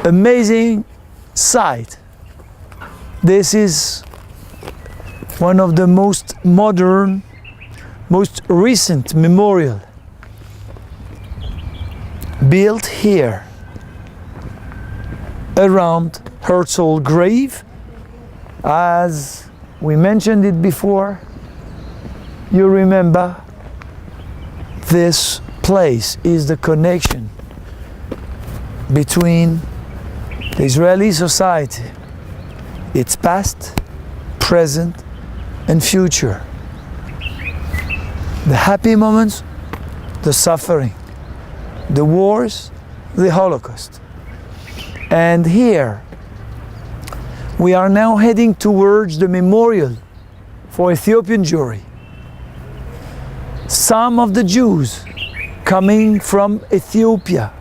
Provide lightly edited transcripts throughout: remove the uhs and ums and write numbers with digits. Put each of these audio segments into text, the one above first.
amazing sight. This is one of the most modern, most recent memorial built here around Herzl grave. As we mentioned it before, you remember this place is the connection between the Israeli society, its past, present, and future. The happy moments, the suffering, the wars, the Holocaust. And here we are now heading towards the memorial for Ethiopian Jewry. Some of the Jews coming from Ethiopia.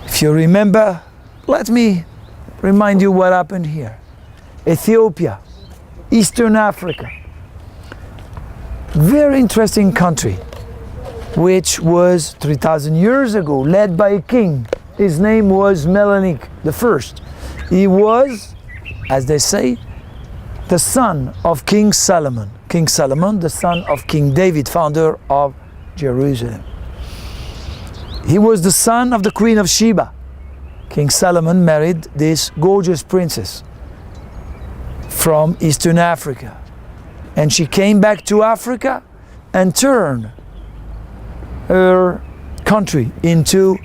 If you remember, let me remind you what happened here. Ethiopia, Eastern Africa, very interesting country, which was 3,000 years ago led by a king. His name was Menelik I. He was, as they say, the son of King Solomon. King Solomon, the son of King David, founder of Jerusalem. He was the son of the Queen of Sheba. King Solomon married this gorgeous princess from Eastern Africa. And she came back to Africa and turned her country into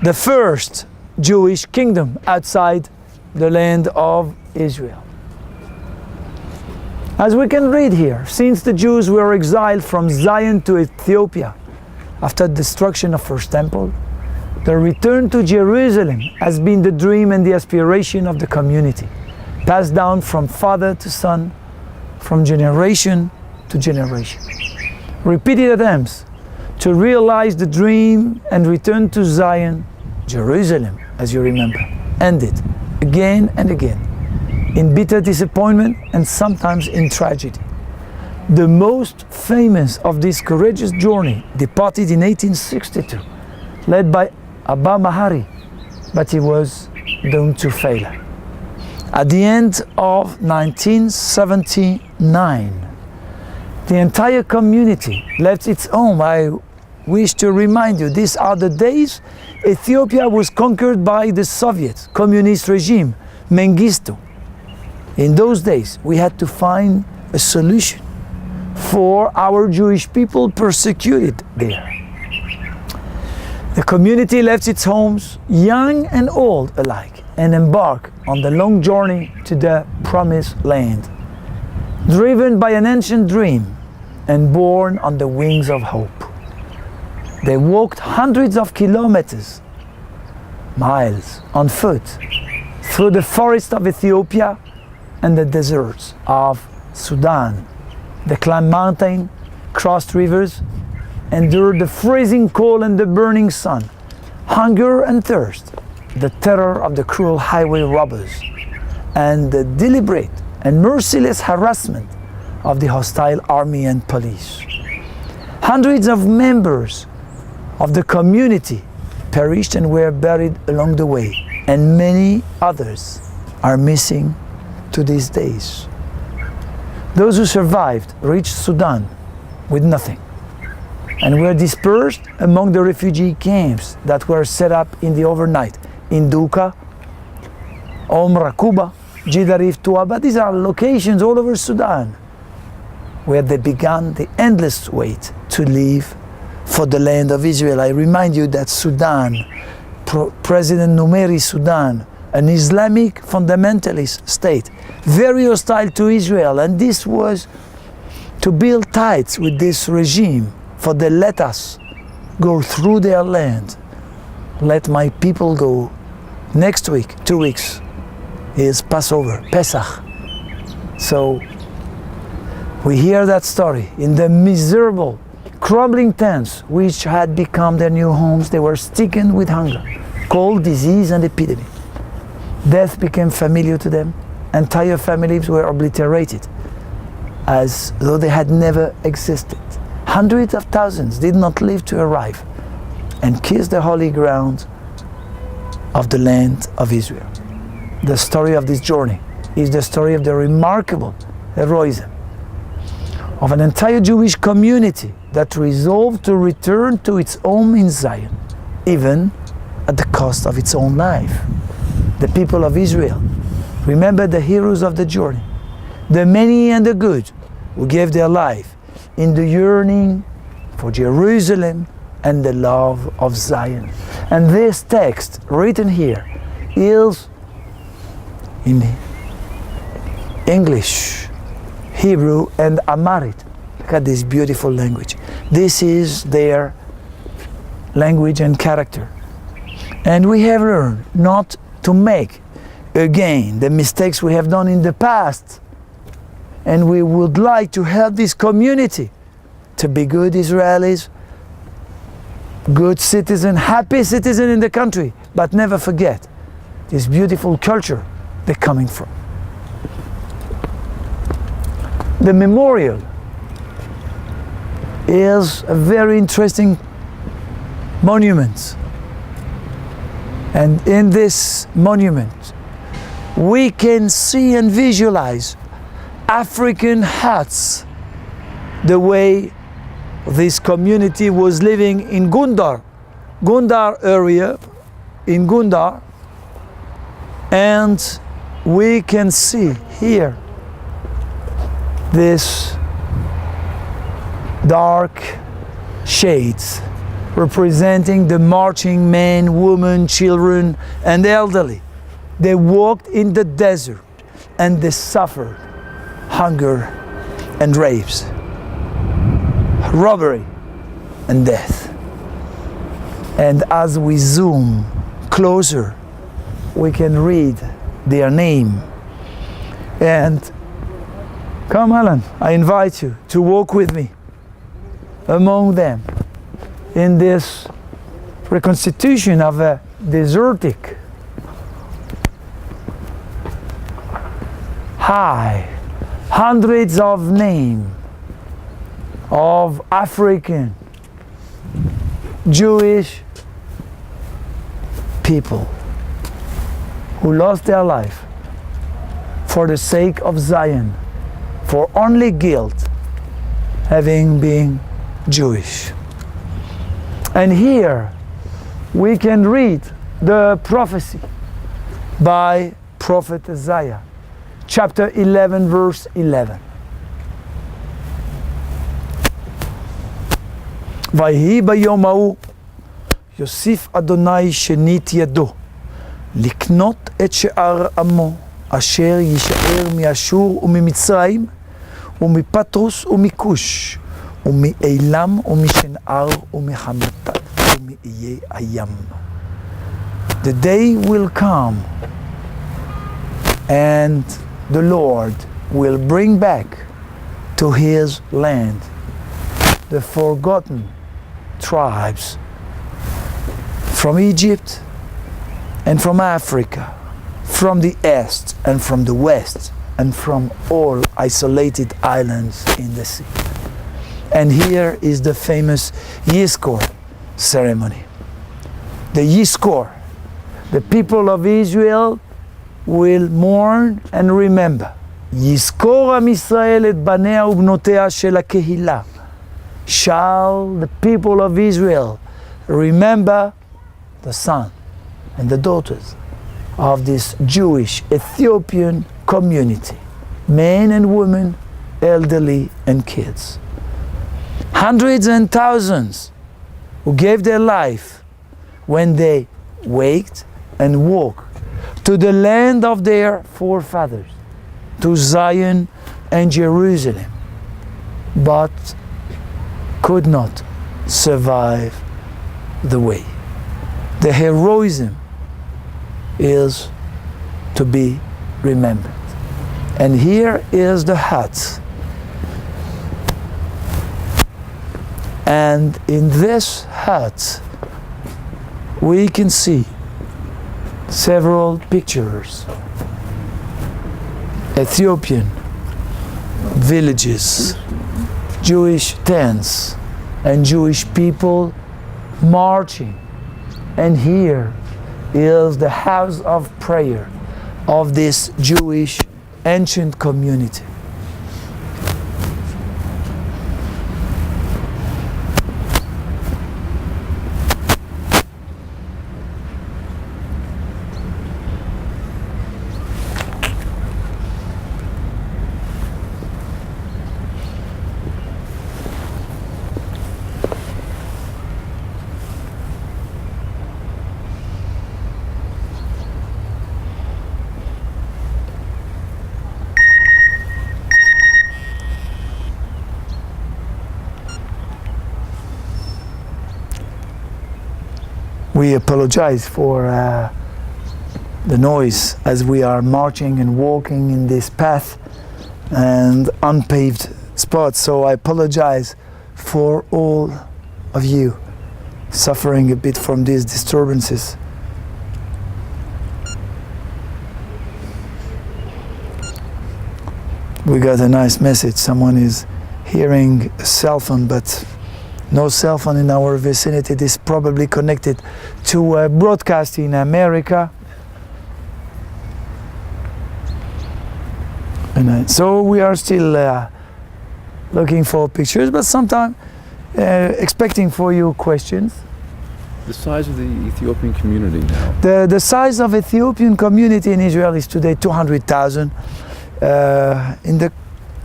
the first Jewish kingdom outside the land of Israel. As we can read here, since the Jews were exiled from Zion to Ethiopia after the destruction of First Temple, the return to Jerusalem has been the dream and the aspiration of the community, passed down from father to son, from generation to generation. Repeated attempts to realize the dream and return to Zion, Jerusalem, as you remember, ended again and again in bitter disappointment and sometimes in tragedy. The most famous of this courageous journey departed in 1862, led by Abba Mahari, but he was doomed to failure. At the end of 1979, the entire community left its home. I wish to remind you, these are the days Ethiopia was conquered by the Soviet communist regime, Mengistu. In those days, we had to find a solution for our Jewish people persecuted there. The community left its homes, young and old alike, and embarked on the long journey to the promised land, driven by an ancient dream and borne on the wings of hope. They walked hundreds of kilometers, miles, on foot, through the forests of Ethiopia and the deserts of Sudan. They climbed mountains, crossed rivers, endured the freezing cold and the burning sun, hunger and thirst, the terror of the cruel highway robbers, and the deliberate and merciless harassment of the hostile army and police. Hundreds of members of the community perished and were buried along the way, and many others are missing to these days. Those who survived reached Sudan with nothing and were dispersed among the refugee camps that were set up in the overnight in Duka, Rakuba, Jidarif, Tuaba. These are locations all over Sudan where they began the endless wait to leave for the land of Israel. I remind you that Sudan, President Numeri Sudan, an Islamic fundamentalist state, very hostile to Israel, and this was to build ties with this regime, for they let us go through their land. Let my people go. Next week, 2 weeks, is Passover, Pesach. So we hear that story in the miserable, crumbling tents which had become their new homes. They were stricken with hunger, cold, disease, and epidemic. Death became familiar to them. Entire families were obliterated as though they had never existed. Hundreds of thousands did not live to arrive and kiss the holy ground of the land of Israel. The story of this journey is the story of the remarkable heroism of an entire Jewish community that resolved to return to its home in Zion, even at the cost of its own life. The people of Israel remember the heroes of the journey, the many and the good who gave their life in the yearning for Jerusalem and the love of Zion. And this text written here is in English, Hebrew and Amharic. Look at this beautiful language. This is their language and character. And we have learned not to make again the mistakes we have done in the past. And we would like to help this community to be good Israelis, good citizens, happy citizens in the country, but never forget this beautiful culture they're coming from. The memorial is a very interesting monument. And in this monument, we can see and visualize African huts, the way this community was living in Gundar area, in Gundar, and we can see here this dark shades representing the marching men, women, children, and elderly. They walked in the desert and they suffered hunger and rapes, robbery and death. And as we zoom closer, we can read their name. And come, Alan, I invite you to walk with me among them in this reconstitution of a desertic, high, hundreds of names of African, Jewish people who lost their life for the sake of Zion, for only guilt, having been Jewish. And here we can read the prophecy by Prophet Isaiah, chapter 11, verse 11. ויהי ביום ההוא יוסיף אדוני שנית ידו לקנות את שאר עמו אשר יישאר מאשור וממצרים ומפטרוס ומכוש ומאילם ומשנער ומחמתת ומאיי הים. The day will come and the Lord will bring back to his land the forgotten tribes from Egypt and from Africa, from the east and from the west, and from all isolated islands in the sea. And here is the famous Yizkor ceremony. The Yizkor, the people of Israel will mourn and remember. יזכור עם ישראל את בניה ובנותיה של הקהילה. Shall the people of Israel remember the son and the daughters of this Jewish Ethiopian community, men and women, elderly and kids. Hundreds and thousands who gave their life when they waked and woke to the land of their forefathers, to Zion and Jerusalem, but could not survive the way. The heroism is to be remembered. And here is the hut. And in this hut we can see several pictures. Ethiopian villages, Jewish tents, and Jewish people marching. And here is the house of prayer of this Jewish ancient community. We apologize for the noise as we are marching and walking in this path and unpaved spots. So I apologize for all of you suffering a bit from these disturbances. We got a nice message. Someone is hearing a cell phone, but no cell phone in our vicinity. This is probably connected to a broadcast in America. And so we are still looking for pictures, but sometimes expecting for you questions. The size of the Ethiopian community now? The size of Ethiopian community in Israel is today 200,000. In the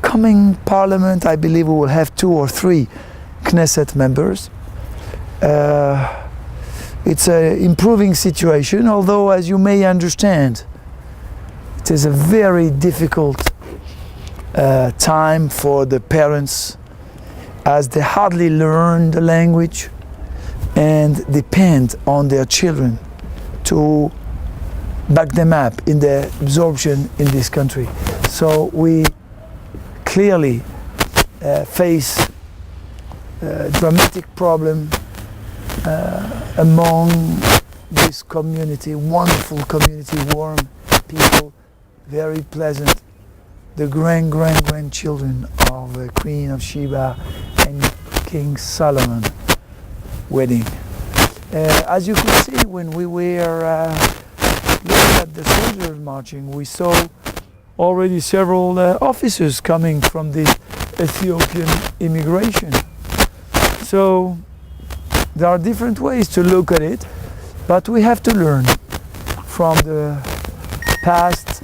coming parliament, I believe we will have 2 or 3 Knesset members. It's an improving situation, although, as you may understand, it is a very difficult time for the parents, as they hardly learn the language and depend on their children to back them up in their absorption in this country. So we clearly face a dramatic problem among this community, wonderful community, warm people, very pleasant, the grandchildren of the Queen of Sheba and King Solomon wedding. As you can see, when we were looking at the soldiers marching, we saw already several officers coming from the Ethiopian immigration. So there are different ways to look at it, but we have to learn from the past.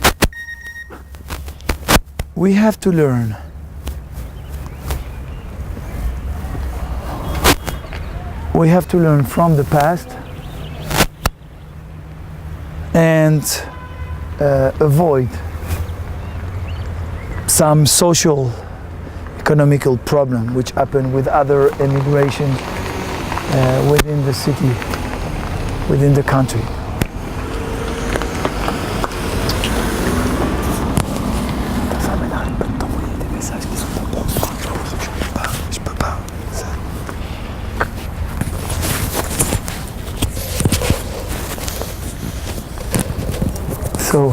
We have to learn. We have to learn from the past and avoid some social economical problem which happen with other immigration within the city, within the country. So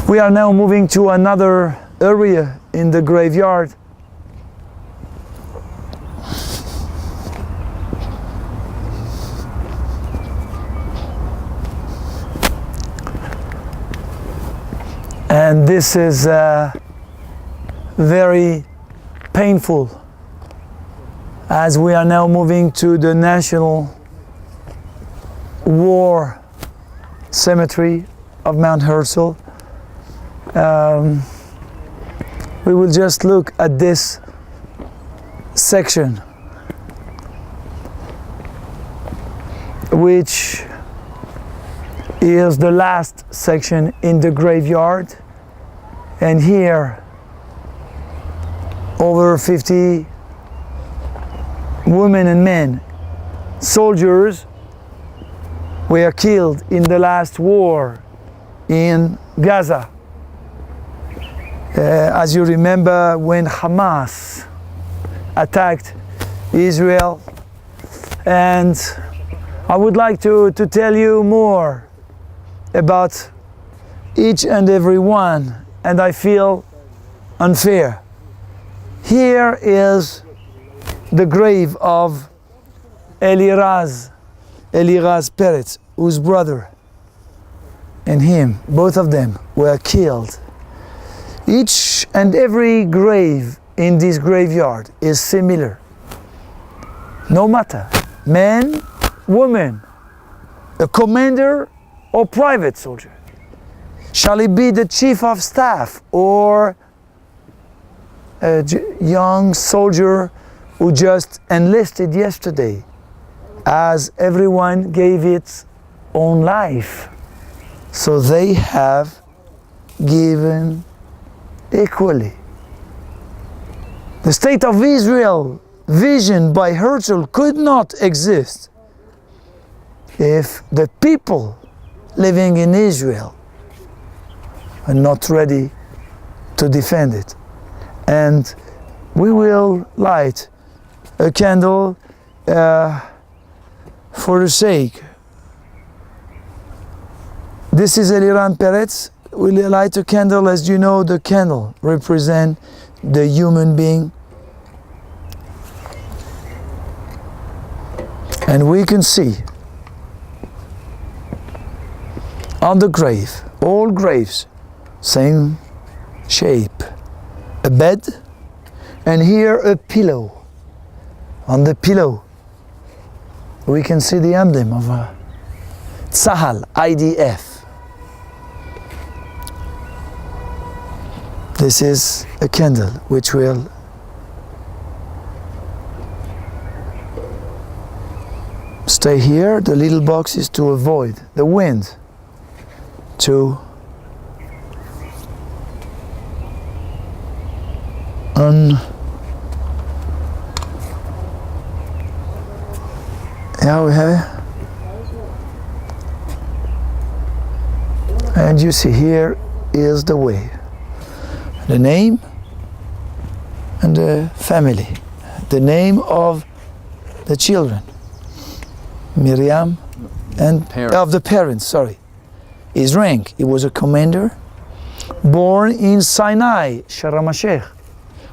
we are now moving to another area in the graveyard. And this is very painful, as we are now moving to the National War Cemetery of Mount Herzl. We will just look at this section, which is the last section in the graveyard. And here, over 50 women and men, soldiers, were killed in the last war in Gaza. As you remember, when Hamas attacked Israel, and I would like to tell you more about each and every one, and I feel unfair Here is the grave of Eliraz Peretz, whose brother and him, both of them, were killed. Each and every grave in this graveyard is similar. No matter, man, woman, a commander or private soldier. Shall it be the chief of staff or a young soldier who just enlisted yesterday, as everyone gave its own life. So they have given equally. The state of Israel, visioned by Herzl, could not exist if the people living in Israel are not ready to defend it. And we will light a candle for the sake. This is Eliran Peretz. We'll light a candle. As you know, the candle represents the human being. And we can see on the grave, all graves, same shape, a bed, and here a pillow. On the pillow, we can see the emblem of Tzahal, IDF. This is a candle which will stay here. The little box is to avoid the wind, to yeah, we have it. And you see, here is the way, the name and the family, the name of the children, Miriam, and of the parents, sorry. His rank, he was a commander, born in Sinai, Sharm el-Sheikh,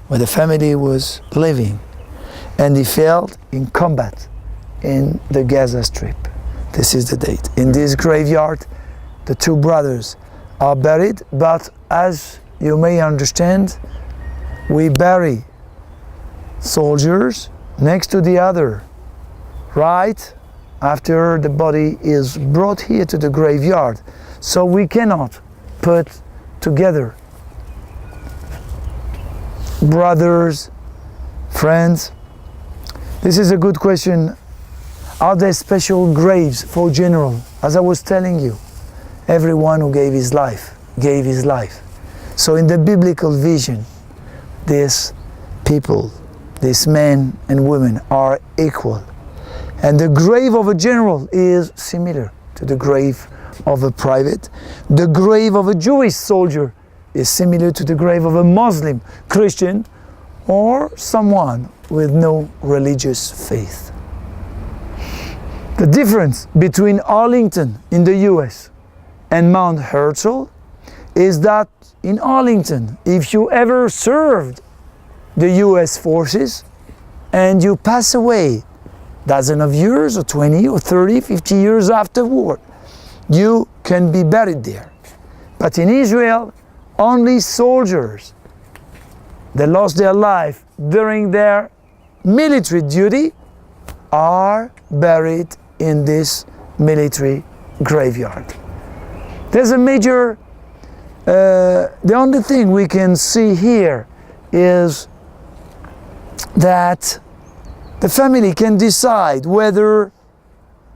where the family was living, and he fell in combat in the Gaza Strip. This is the date. In this graveyard, the two brothers are buried, but as you may understand, we bury soldiers next to the other, right after the body is brought here to the graveyard. So we cannot put together brothers, friends. This is a good question. Are there special graves for general? As I was telling you, everyone who gave his life, gave his life. So in the biblical vision, these people, these men and women are equal. And the grave of a general is similar to the grave of a private. The grave of a Jewish soldier is similar to the grave of a Muslim, Christian, or someone with no religious faith. The difference between Arlington in the US and Mount Herzl is that in Arlington, if you ever served the US forces and you pass away dozen of years or 20 or 30, 50 years afterward, you can be buried there. But in Israel, only soldiers that lost their life during their military duty are buried in this military graveyard. There's a major, the only thing we can see here is that the family can decide whether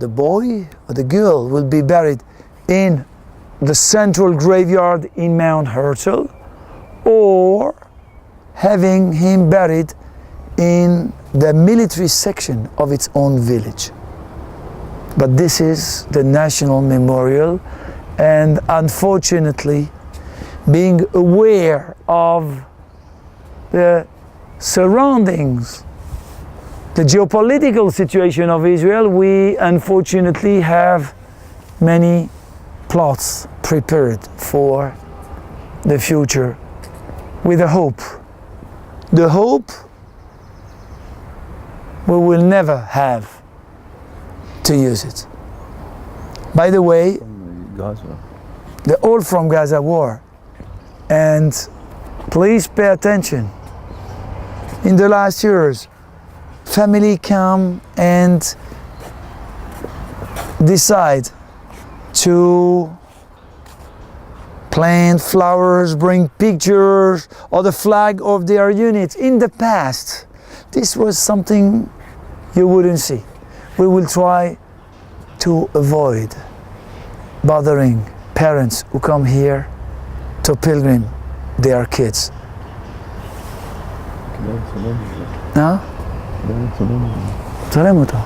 the boy or the girl will be buried in the central graveyard in Mount Herzl, or having him buried in the military section of its own village. But this is the national memorial, and unfortunately, being aware of the surroundings, the geopolitical situation of Israel, we unfortunately have many plots prepared for the future with a hope the hope we will never have to use it. By the way, From the Gaza. they're all from Gaza war. And please pay attention. In the last years, family come and decide to plant flowers, bring pictures or the flag of their unit. In the past, this was something you wouldn't see. We will try to avoid bothering parents who come here to pilgrim their kids. ها؟ سلام אותו.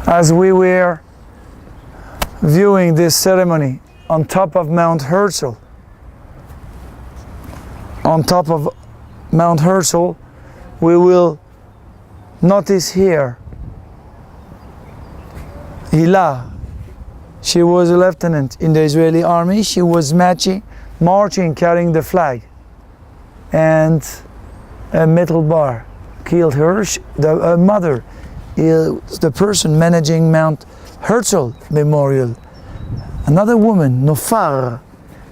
As we were viewing this ceremony on top of Mount Herzl, we will notice here Hila. She was a lieutenant in the Israeli army. She was marching carrying the flag, and a metal bar killed her. Her mother is the person managing Mount Herzl Memorial. Another woman, Nofar,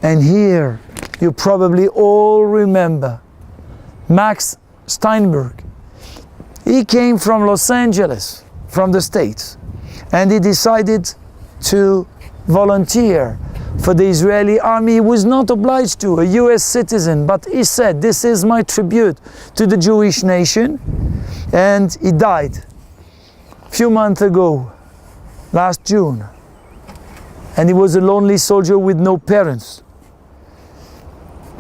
and here you probably all remember Max Steinberg. He came from Los Angeles, from the States, and he decided to volunteer for the Israeli army. He was not obliged to, a US citizen, but he said, "This is my tribute to the Jewish nation," and he died a few months ago, last June. And he was a lonely soldier with no parents.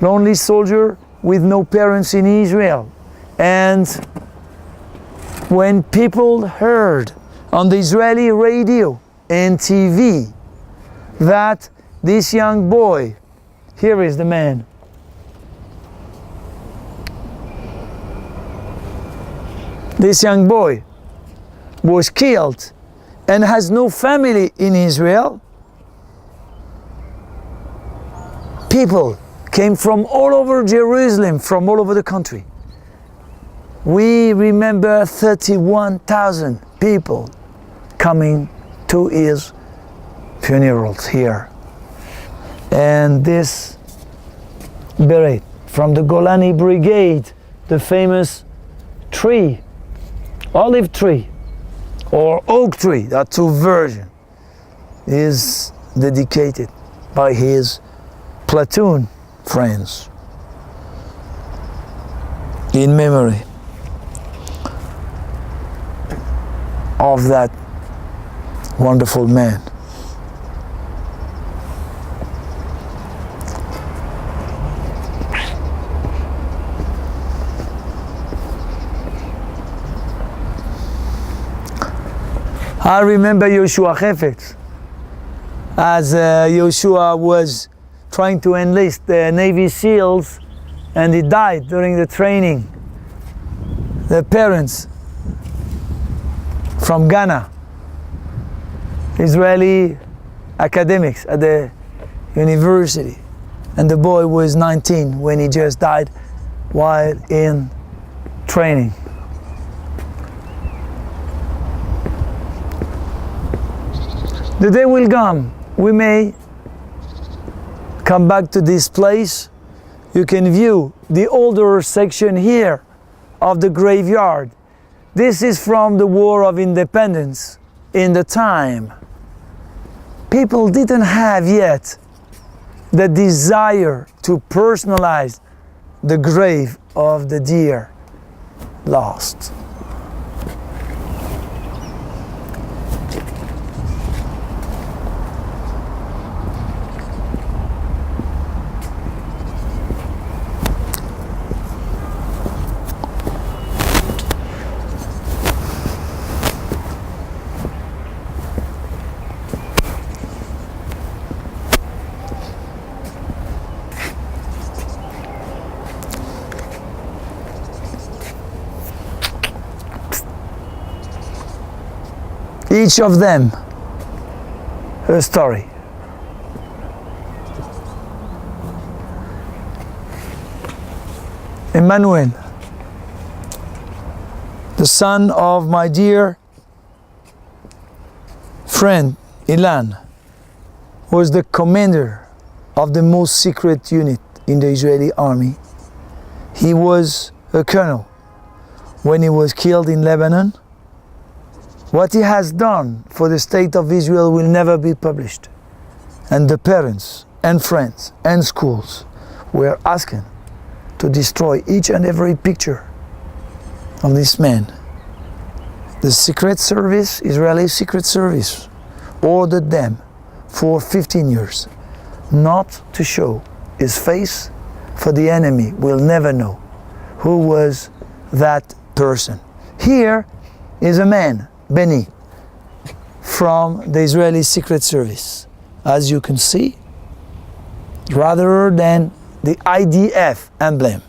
Lonely soldier with no parents in Israel. And when people heard on the Israeli radio and TV that this young boy, here is the man, this young boy was killed and has no family in Israel, people came from all over Jerusalem, from all over the country. We remember 31,000 people coming to his funerals here. And this beret from the Golani Brigade, the famous tree, olive tree, or oak tree, there are two versions, is dedicated by his platoon friends in memory of that wonderful man. I remember Yoshua Hefetz, as Yoshua was trying to enlist the Navy SEALs, and he died during the training. the parents from Ghana, Israeli academics at the university, and the boy was 19 when he just died while in training. The day will come, we may come back to this place. You can view the older section here of the graveyard. This is from the War of Independence. In the time, people didn't have yet the desire to personalize the grave of the dear lost. Each of them a story. Emmanuel, the son of my dear friend Ilan, was the commander of the most secret unit in the Israeli army. He was a colonel when he was killed in Lebanon. What he has done for the state of Israel will never be published. And the parents and friends and schools were asking to destroy each and every picture of this man. The Secret Service, Israeli Secret Service, ordered them for 15 years not to show his face, for the enemy will never know who was that person. Here is a man, Benny, from the Israeli Secret Service. As you can see, rather than the IDF emblem,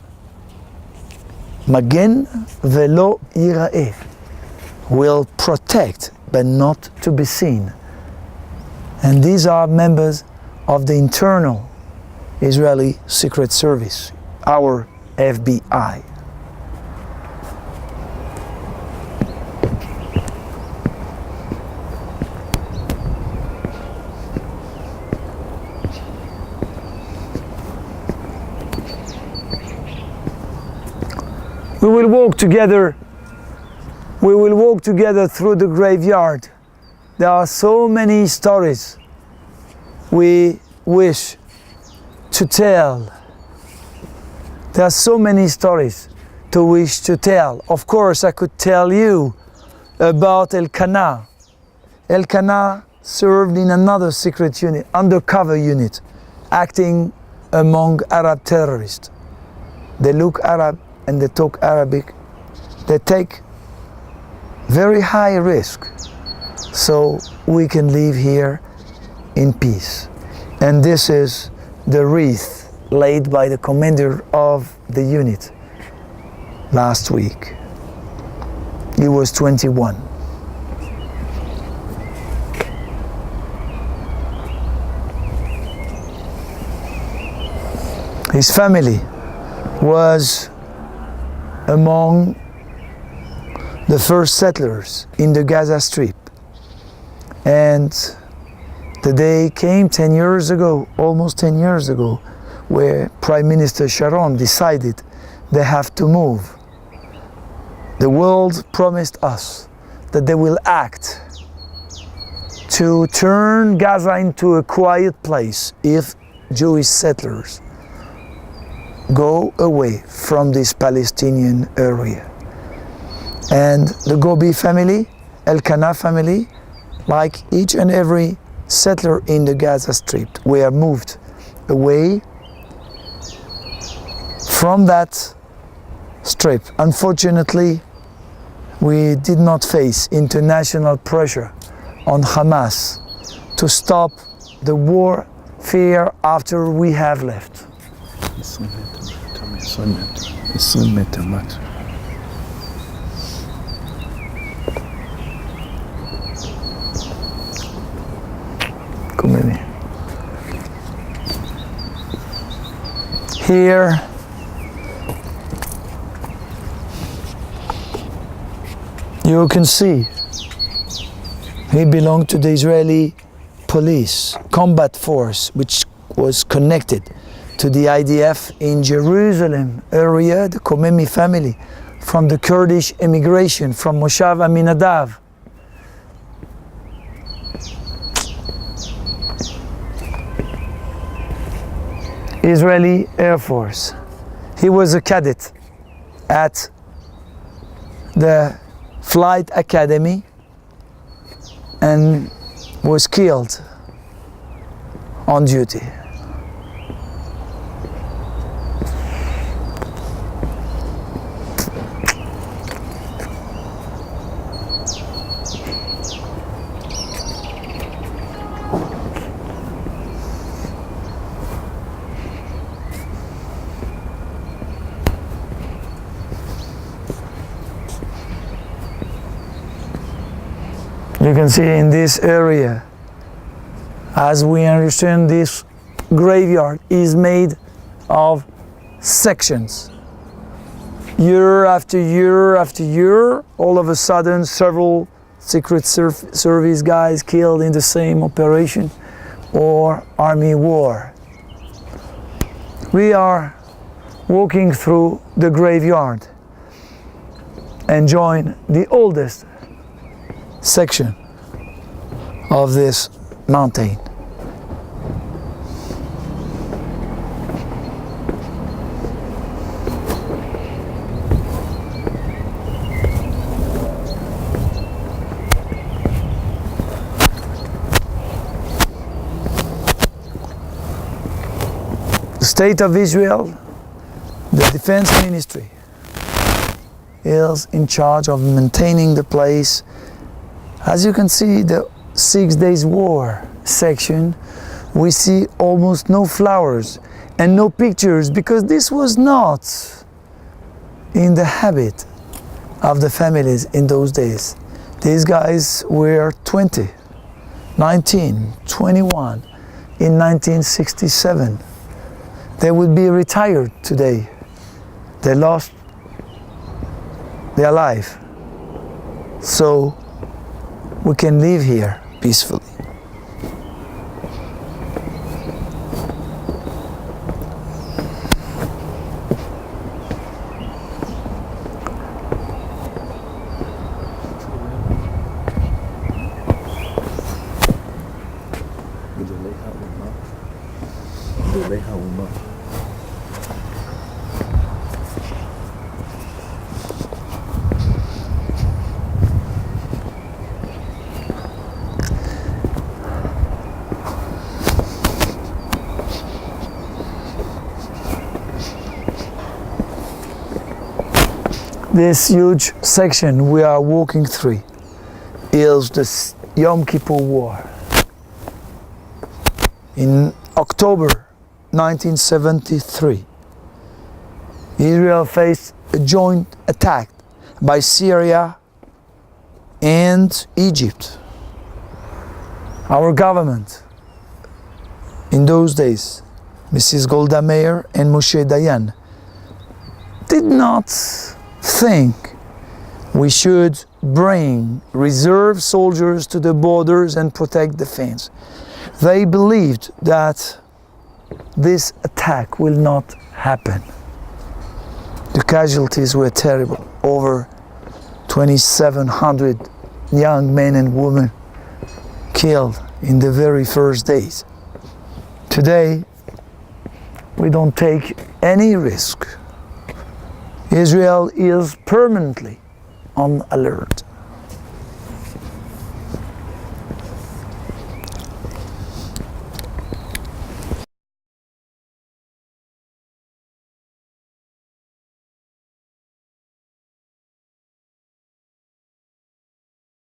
Magen velo yira'eh, will protect but not to be seen. And these are members of the internal Israeli Secret Service, our FBI. We will walk together. We will walk together through the graveyard. There are so many stories we wish to tell. There are so many stories to wish to tell. Of course, I could tell you about Elkanah. Elkanah served in another secret unit, undercover unit, acting among Arab terrorists. They look Arab and they talk Arabic. They take very high risk so we can live here in peace. And this is the wreath laid by the commander of the unit last week. He was 21. His family was among the first settlers in the Gaza Strip. And the day came 10 years ago, almost 10 years ago, where Prime Minister Sharon decided they have to move. The world promised us that they will act to turn Gaza into a quiet place if Jewish settlers go away from this Palestinian area. And the Gobi family, Elkanah family, like each and every settler in the Gaza Strip, were moved away from that strip. Unfortunately, we did not face international pressure on Hamas to stop the warfare after we have left. Here you can see he belonged to the Israeli police combat force, which was connected to the IDF in Jerusalem area, the Komemi family, from the Kurdish immigration from Moshav Aminadav. Israeli Air Force. He was a cadet at the Flight Academy and was killed on duty. You can see in this area, as we understand, this graveyard is made of sections. Year after year after year, all of a sudden several Secret Service guys killed in the same operation or army war. We are walking through the graveyard and join the oldest section of this mountain. The State of Israel, the Defense Ministry, is in charge of maintaining the place. As you can see, the 6 Days War section, we see almost no flowers and no pictures, because this was not in the habit of the families in those days. These guys were 20, 19, 21 in 1967. They would be retired today. They lost their life. So we can live here peacefully. This huge section we are walking through is the Yom Kippur War. In October 1973, Israel faced a joint attack by Syria and Egypt. Our government in those days, Mrs. Golda Meir and Moshe Dayan, did not think we should bring reserve soldiers to the borders and protect the fence. They believed that this attack will not happen. The casualties were terrible. Over 2,700 young men and women killed in the very first days. Today, we don't take any risk. Israel is permanently on alert.